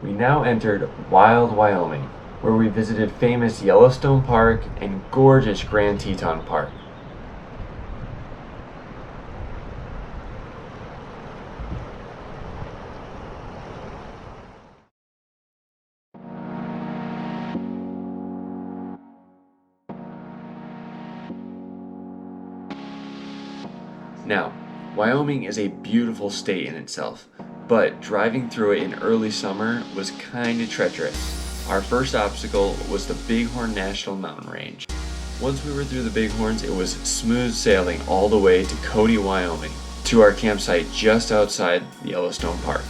We now entered wild Wyoming, where we visited famous Yellowstone Park and gorgeous Grand Teton Park. Now, Wyoming is a beautiful state in itself, but driving through it in early summer was kinda treacherous. Our first obstacle was the Bighorn National Mountain Range. Once we were through the Bighorns, it was smooth sailing all the way to Cody, Wyoming, to our campsite just outside Yellowstone Park.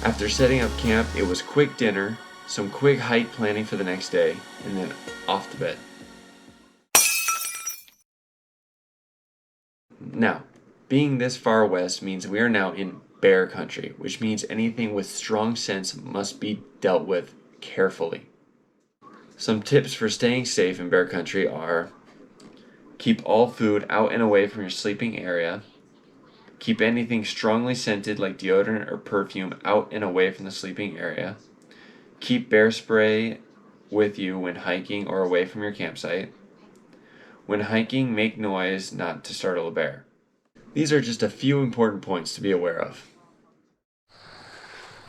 After setting up camp, it was quick dinner, some quick hike planning for the next day, and then off to bed. Now, being this far west means we are now in bear country, which means anything with strong scents must be dealt with carefully. Some tips for staying safe in bear country are: keep all food out and away from your sleeping area. Keep anything strongly scented like deodorant or perfume out and away from the sleeping area. Keep bear spray with you when hiking or away from your campsite. When hiking, make noise not to startle a bear. These are just a few important points to be aware of.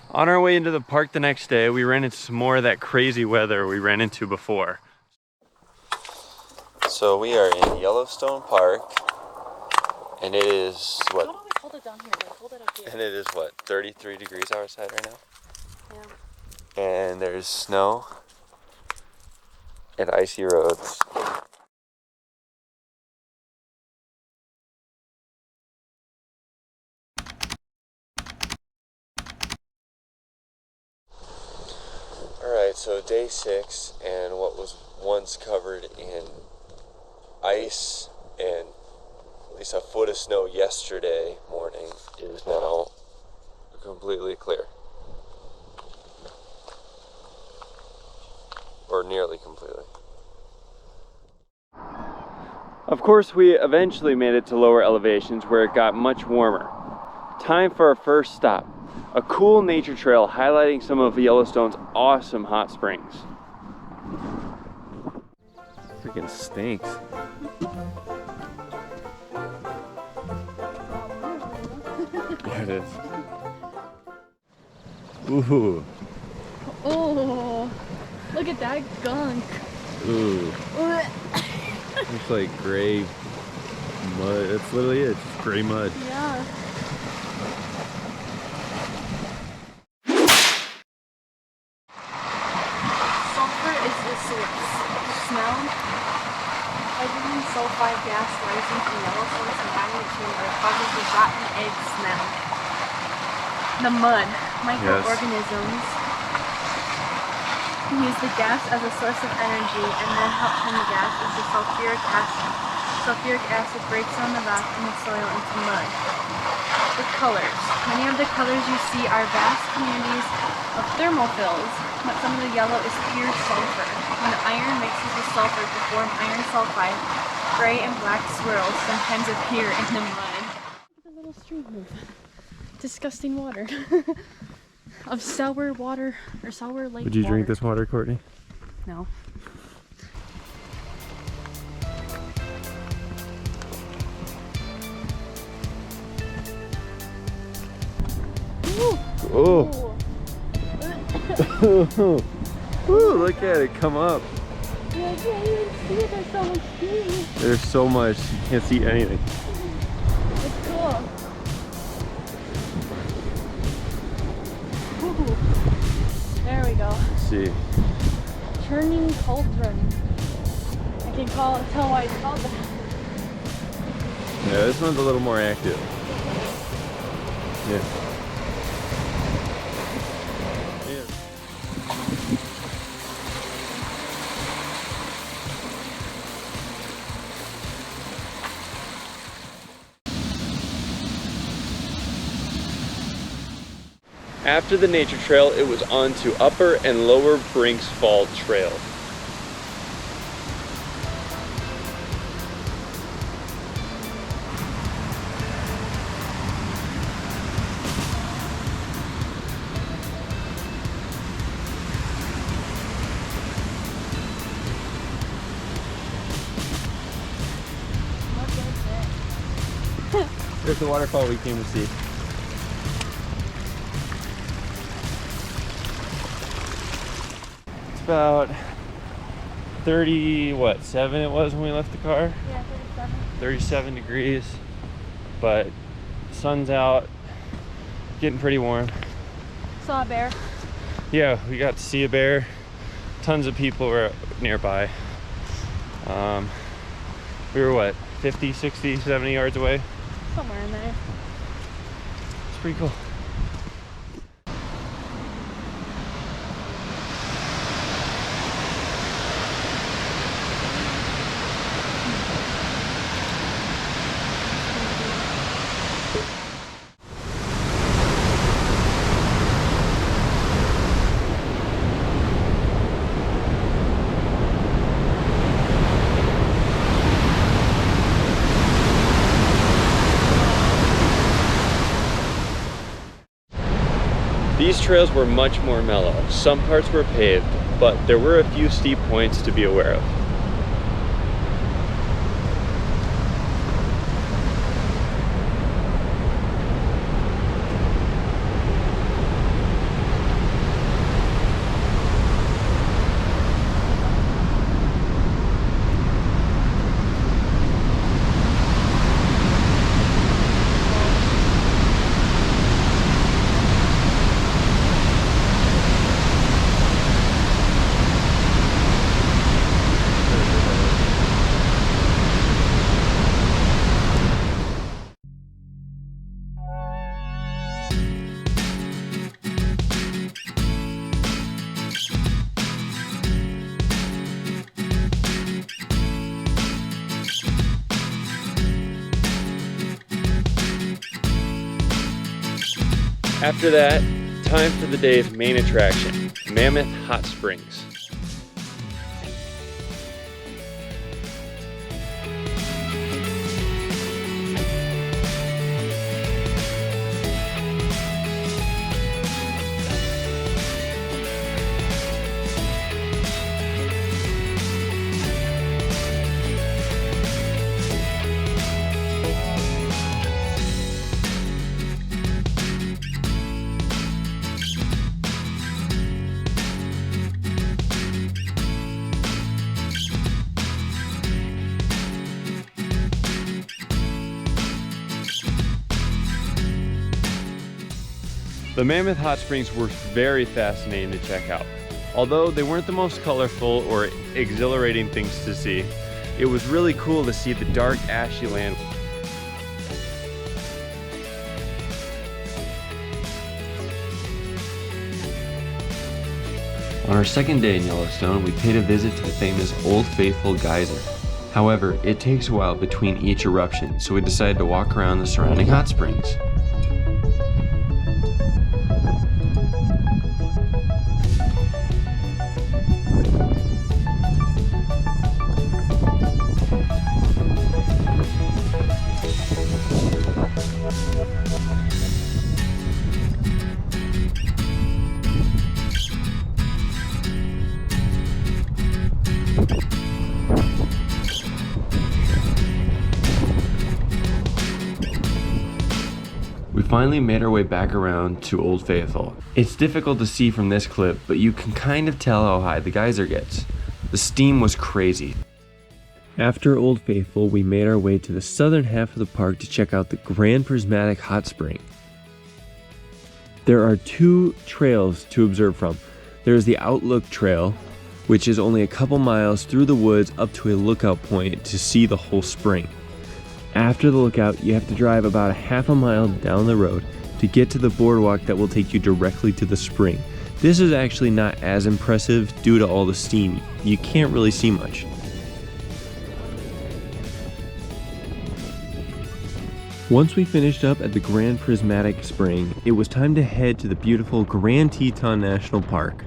On our way into the park the next day, we ran into some more of that crazy weather we ran into before. So we are in Yellowstone Park, and it is what? How do we hold it down here? Like, hold it up here. And it is what, 33 degrees outside right now? Yeah. And there's snow and icy roads. Alright, so day 6, and what was once covered in ice and at least a foot of snow yesterday morning is now completely clear. Or nearly completely. Of course, we eventually made it to lower elevations where it got much warmer. Time for our first stop. A cool nature trail highlighting some of Yellowstone's awesome hot springs. Freaking stinks. There it is. Ooh. Oh, look at that gunk. Ooh. Looks like gray mud. That's literally it. Just gray mud. Yeah. Smell. Hydrogen sulfide gas rising from Yellowstone's magma chamber causes the rotten egg smell. The mud. Microorganisms use the gas as a source of energy and then help turn the gas into sulfuric acid. Sulfuric acid breaks down the rock and the soil into mud. The colors. Many of the colors you see are vast communities of thermophils, but some of the yellow is pure sulfur. When iron mixes with sulfur to form iron sulfide, gray and black swirls sometimes appear in the mud. Look at the little stream. Disgusting water. Of sour water, or sour lake water. Would you drink this water, Courtney? No. Oh. Ooh, look at it come up. Yeah, I can't even see it. There's so much steam. There's so much, you can't see anything. It's cool. Ooh. There we go. Let's see. Churning cauldron. I can tell why it's called that. Yeah, this one's a little more active. Yeah. After the nature trail, it was on to Upper and Lower Brinks Fall Trail. Here's the waterfall we came to see. It's about 7 it was when we left the car? Yeah, 37. 37 degrees, but the sun's out, getting pretty warm. Saw a bear. Yeah, we got to see a bear. Tons of people were nearby. We were what, 50, 60, 70 yards away? Somewhere in there. It's pretty cool. These trails were much more mellow. Some parts were paved, but there were a few steep points to be aware of. After that, time for the day's main attraction, Mammoth Hot Springs. The Mammoth Hot Springs were very fascinating to check out. Although they weren't the most colorful or exhilarating things to see, it was really cool to see the dark, ashy land. On our second day in Yellowstone, we paid a visit to the famous Old Faithful geyser. However, it takes a while between each eruption, so we decided to walk around the surrounding hot springs. We finally made our way back around to Old Faithful. It's difficult to see from this clip, but you can kind of tell how high the geyser gets. The steam was crazy. After Old Faithful, we made our way to the southern half of the park to check out the Grand Prismatic Hot Spring. There are two trails to observe from. There's the Outlook Trail, which is only a couple miles through the woods up to a lookout point to see the whole spring. After the lookout, you have to drive about a half a mile down the road to get to the boardwalk that will take you directly to the spring. This is actually not as impressive due to all the steam. You can't really see much. Once we finished up at the Grand Prismatic Spring, it was time to head to the beautiful Grand Teton National Park.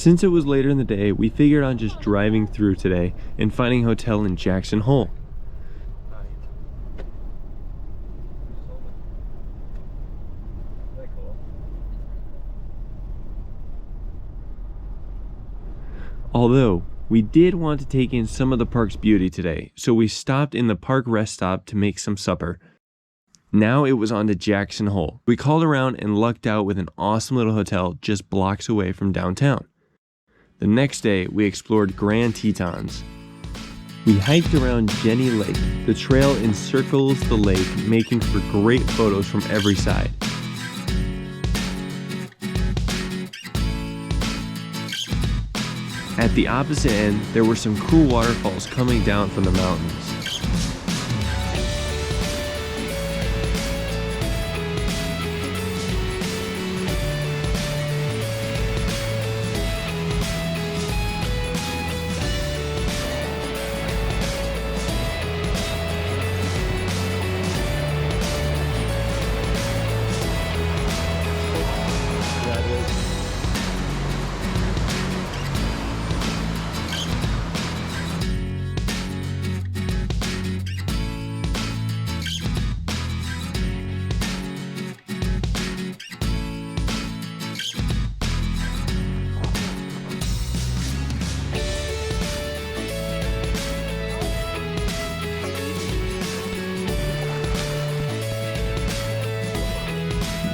Since it was later in the day, we figured on just driving through today and finding a hotel in Jackson Hole. Although, we did want to take in some of the park's beauty today, so we stopped in the park rest stop to make some supper. Now it was on to Jackson Hole. We called around and lucked out with an awesome little hotel just blocks away from downtown. The next day, we explored Grand Tetons. We hiked around Jenny Lake. The trail encircles the lake, making for great photos from every side. At the opposite end, there were some cool waterfalls coming down from the mountains.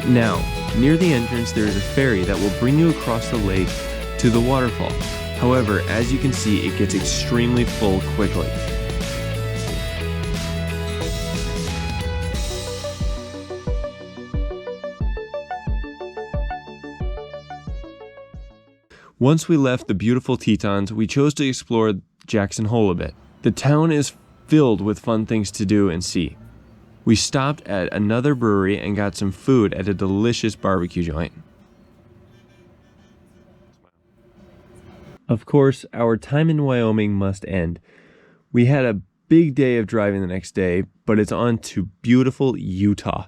Now, near the entrance there is a ferry that will bring you across the lake to the waterfall. However, as you can see, it gets extremely full quickly. Once we left the beautiful Tetons, we chose to explore Jackson Hole a bit. The town is filled with fun things to do and see. We stopped at another brewery and got some food at a delicious barbecue joint. Of course, our time in Wyoming must end. We had a big day of driving the next day, but it's on to beautiful Utah.